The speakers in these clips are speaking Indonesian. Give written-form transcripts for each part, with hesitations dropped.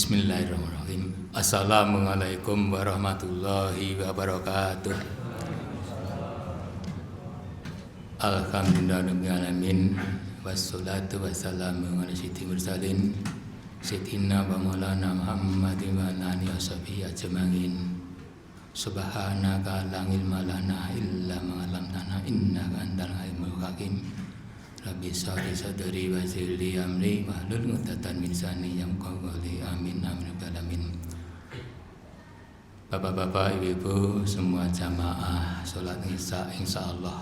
Bismillahirrahmanirrahim. Assalamualaikum warahmatullahi wabarakatuh. Alhamdulillahirrahmanirrahim. Wassalatu wassalamu ala sayyidil mursalin Sayyidina wa maulana Muhammadin wa ala alihi washabihi ajma'in. Subhanaka la ilma lana illa ma 'allamtana innaka antal alimul hakim. Rabbi shrah sadri wa yassir li amri wahlul 'uqdatam min lisani yafqahu qawli. Amin amin ya rabbal alamin. Bapak-bapak, ibu-ibu, semua jamaah salat Isya insyaallah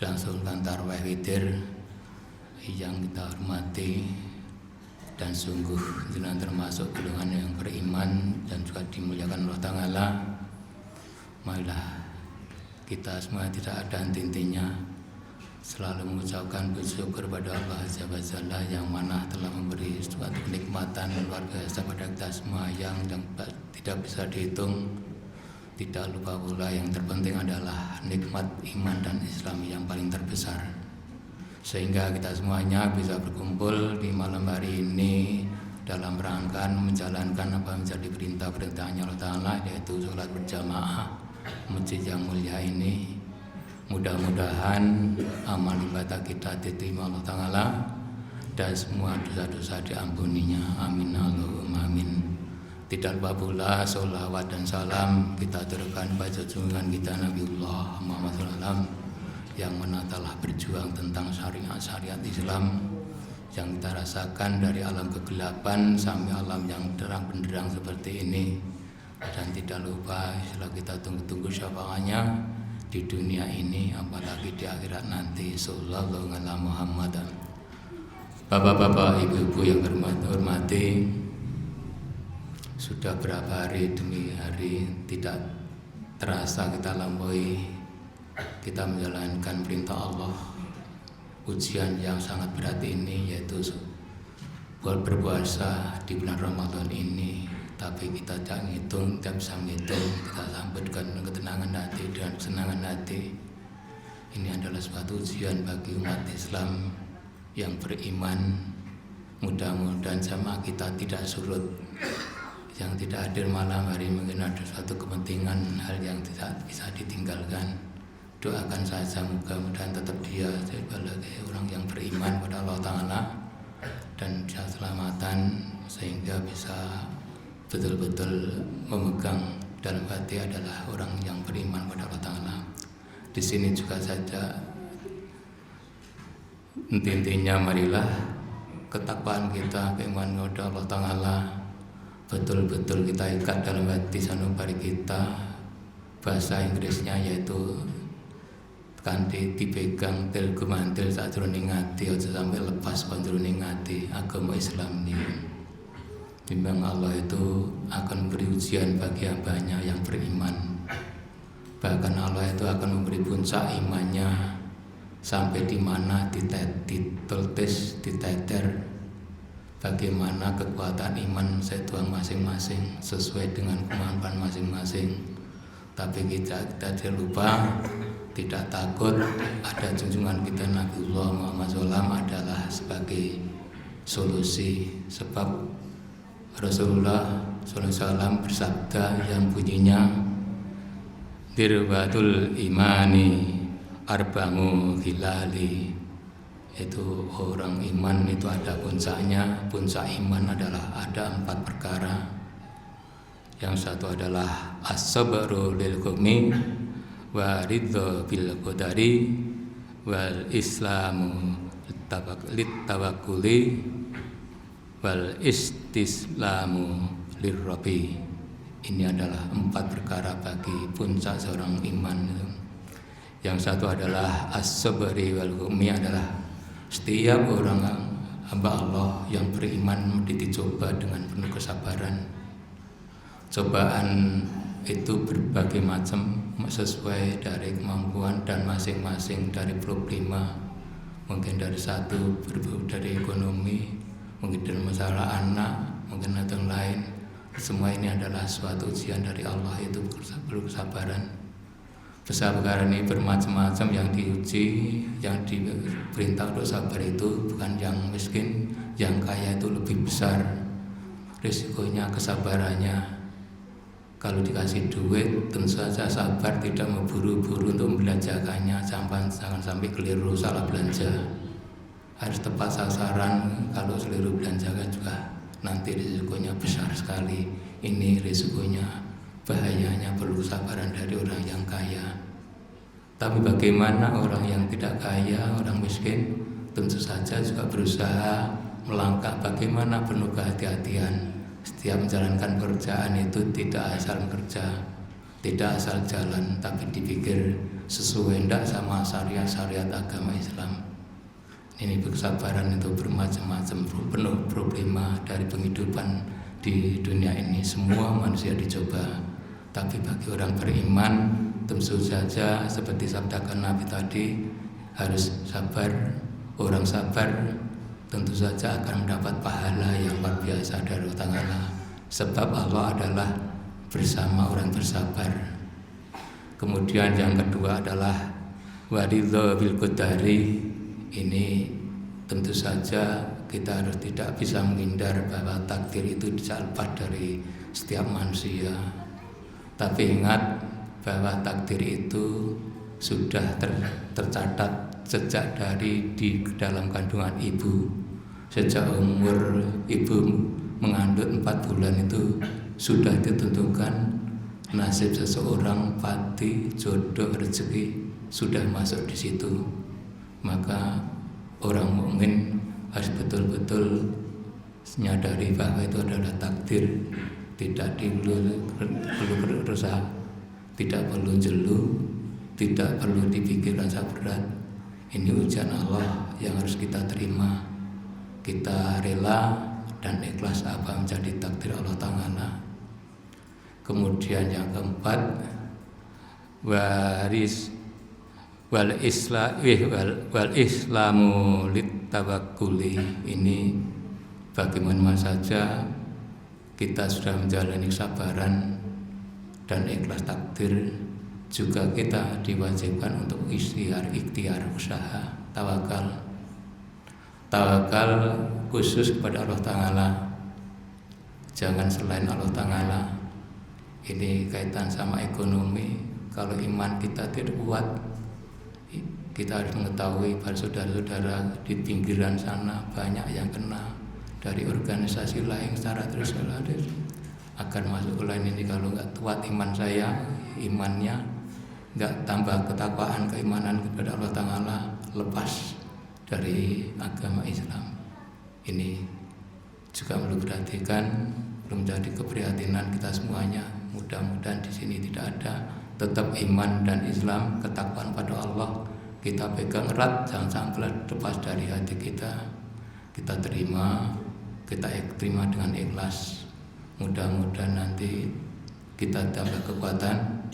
dilangsungkan tarawih witir yang kita hormati, dan sungguh jenengan termasuk golongan yang beriman dan juga dimuliakan Allah Ta'ala. Marilah kita semua tidak ada henti-hentinya selalu mengucapkan bersyukur kepada Allah Azza wa Jalla yang mana telah memberi suatu kenikmatan luar biasa pada kita semua yang tidak bisa dihitung. Tidak lupa pula yang terpenting adalah nikmat iman dan Islam yang paling terbesar, sehingga kita semuanya bisa berkumpul di malam hari ini dalam rangka menjalankan apa menjadi perintah-perintahnya Allah Ta'ala, yaitu sholat berjamaah masjid yang mulia ini. Mudah-mudahan amal ibadah kita diterima Allah Ta'ala dan semua dosa-dosa diampuninya. Amin Allahumma amin. Tidak lupa pula sholawat dan salam kita aturkan pada junjungan kita Nabiullah Muhammad SAW yang mana telah berjuang tentang syariat Islam yang kita rasakan dari alam kegelapan sampai alam yang terang benderang seperti ini. Dan tidak lupa setelah kita tunggu-tunggu syafaatnya di dunia ini apalagi di akhirat nanti. Sallallahu alaihi Muhammad. Bapak-bapak, ibu-ibu yang hormati, sudah berapa hari demi hari tidak terasa kita lampaui, kita menjalankan perintah Allah. Ujian yang sangat berat ini yaitu berpuasa di bulan Ramadan ini, tapi kita tidak ngitung, tidak bisa ngitung. Kita sambut dengan ketenangan hati dan kesenangan hati. Ini adalah suatu ujian bagi umat Islam yang beriman. Mudah-mudahan jamaah kita tidak surut. Yang tidak hadir malam hari mungkin ada suatu kepentingan, hal yang tidak bisa ditinggalkan. Doakan saja mudah-mudahan tetap dia sebagai orang yang beriman pada Allah Ta'ala dan bisa selamatan, sehingga bisa betul-betul memegang dalam hati adalah orang yang beriman pada Allah Ta'ala. Di sini juga saja intinya marilah ketakwaan kita, keimanan kepada Allah Ta'ala betul-betul kita ikat dalam hati sanubari kita. Bahasa Inggrisnya yaitu kanthi dipegang tel gumantil sak jroning ati, aja sampai lepas jroning ati. Agama Islam ini bimbang Allah itu akan memberi ujian bagi hambanya yang beriman. Bahkan Allah itu akan memberi puncak imannya sampai di mana ditetes, diteter bagaimana kekuatan iman setuang masing-masing sesuai dengan kemampuan masing-masing. Tapi kita tidak lupa, tidak takut. Ada junjungan kita Nabiullah Muhammad SAW adalah sebagai solusi, sebab Rasulullah SAW bersabda yang bunyinya dirwatul imani arba'u hilali, itu orang iman itu ada puncaknya. Puncak iman adalah ada 4 perkara. Yang satu adalah as-sabru lil hukmi wa ridha bil qadari wal islamu lit tawakkuli wal istislamu lirabbi. Ini adalah 4 perkara bagi puncak seorang iman. Yang satu adalah as-sabri wal hukmi, adalah setiap orang hamba Allah yang beriman dicoba dengan penuh kesabaran. Cobaan itu berbagai macam sesuai dari kemampuan dan masing-masing dari problema. Mungkin dari satu berbau dari ekonomi, mungkin dari masalah anak, mungkin ada yang lain. Semua ini adalah suatu ujian dari Allah, itu perlu kesabaran. Kesabaran ini bermacam-macam yang diuji, yang diperintah untuk sabar itu bukan yang miskin, yang kaya itu lebih besar risikonya kesabarannya. Kalau dikasih duit, tentu saja sabar, tidak memburu-buru untuk membelanjakannya, jangan sampai keliru salah belanja. Harus tepat sasaran. Kalau keliru belanjakan juga nanti risikonya besar sekali. Ini risikonya, bahayanya, perlu kesabaran dari orang yang kaya. Tapi bagaimana orang yang tidak kaya, orang miskin, tentu saja juga berusaha melangkah bagaimana penuh kehati-hatian. Setiap menjalankan pekerjaan itu tidak asal bekerja, tidak asal jalan, tapi dipikir sesuai enggak sama syariat agama Islam. Ini kesabaran itu bermacam-macam, penuh problema dari penghidupan di dunia ini. Semua manusia dicoba, tapi bagi orang beriman tentu saja seperti sabdakan Nabi tadi, harus sabar. Orang sabar tentu saja akan mendapat pahala yang luar biasa dari Allah Ta'ala. Sebab Allah adalah bersama orang bersabar. Kemudian yang kedua adalah waridho bil qadari. Ini tentu saja kita harus tidak bisa menghindar bahwa takdir itu bisa lepas dari setiap manusia. Tapi ingat bahwa takdir itu sudah tercatat sejak dari di dalam kandungan ibu. Sejak umur ibu mengandung 4 bulan itu sudah ditentukan nasib seseorang, pati, jodoh, rezeki sudah masuk di situ. Maka orang mukmin harus betul-betul menyadari bahwa itu adalah takdir. Tidak perlu berusaha, tidak perlu jelu, tidak perlu dipikirkan berat. Ini ujian Allah yang harus kita terima. Kita rela dan ikhlas apa menjadi takdir Allah Ta'ala. Kemudian yang keempat, wal islamu littawakkuli. Ini bagaimana saja kita sudah menjalani kesabaran dan ikhlas takdir, juga kita diwajibkan untuk ikhtiar usaha, tawakal khusus kepada Allah Ta'ala, jangan selain Allah Ta'ala. Ini kaitan sama ekonomi. Kalau iman kita tidak kuat, kita harus mengetahui para saudara-saudara di pinggiran sana banyak yang kena dari organisasi lain secara terus akan masuk ke lain. Ini kalau nggak kuat iman saya, imannya nggak tambah ketakwaan, keimanan kepada Allah Ta'ala, lepas dari agama Islam. Ini juga perlu perhatikan, belum jadi keprihatinan kita semuanya. Mudah-mudahan di sini tidak ada. Tetap iman dan Islam, ketakwaan pada Allah kita pegang erat, jangan sampai lepas dari hati kita. Kita terima dengan ikhlas. Mudah-mudahan nanti kita tambah kekuatan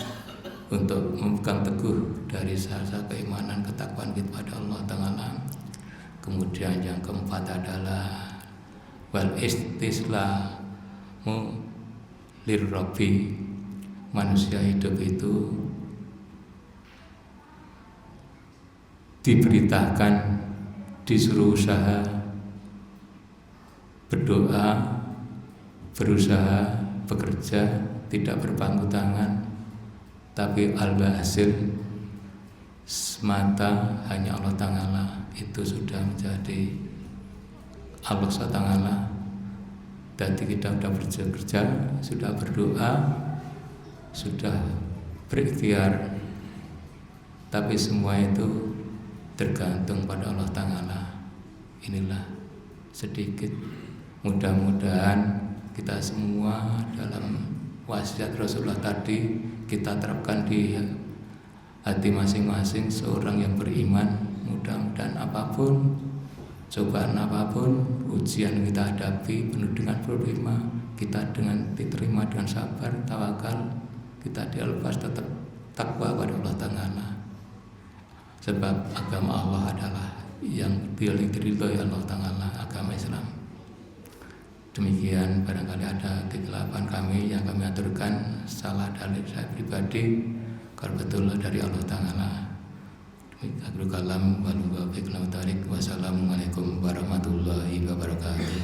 untuk memegang teguh dari sasa keimanan, ketakwaan kita pada Allah Ta'ala. Kemudian yang keempat adalah wal istislamu lirrabbi. Manusia hidup itu diberitakan, disuruh usaha, berdoa, berusaha, bekerja, tidak berpangku tangan, tapi al-hasil semata hanya Allah Ta'ala. Itu sudah menjadi Allah Ta'ala. Jadi kita sudah bekerja, sudah berdoa, sudah berikhtiar, tapi semua itu tergantung pada Allah Ta'ala. Inilah sedikit, mudah-mudahan kita semua dalam wasiat Rasulullah tadi kita terapkan di hati masing-masing seorang yang beriman. Mudah-mudahan apapun, cobaan apapun, ujian yang kita hadapi penuh dengan problema, kita dengan diterima dengan sabar, tawakal, kita dilepas tetap takwa pada Allah Ta'ala. Sebab agama Allah adalah yang diridhoi Allah Ta'ala, agama Islam. Demikian, barangkali ada kegelapan kami yang kami aturkan, salah dari saya pribadi, kalau betul dari Allah Ta'ala. Akhirul kalam wassalamualaikum warahmatullahi wabarakatuh.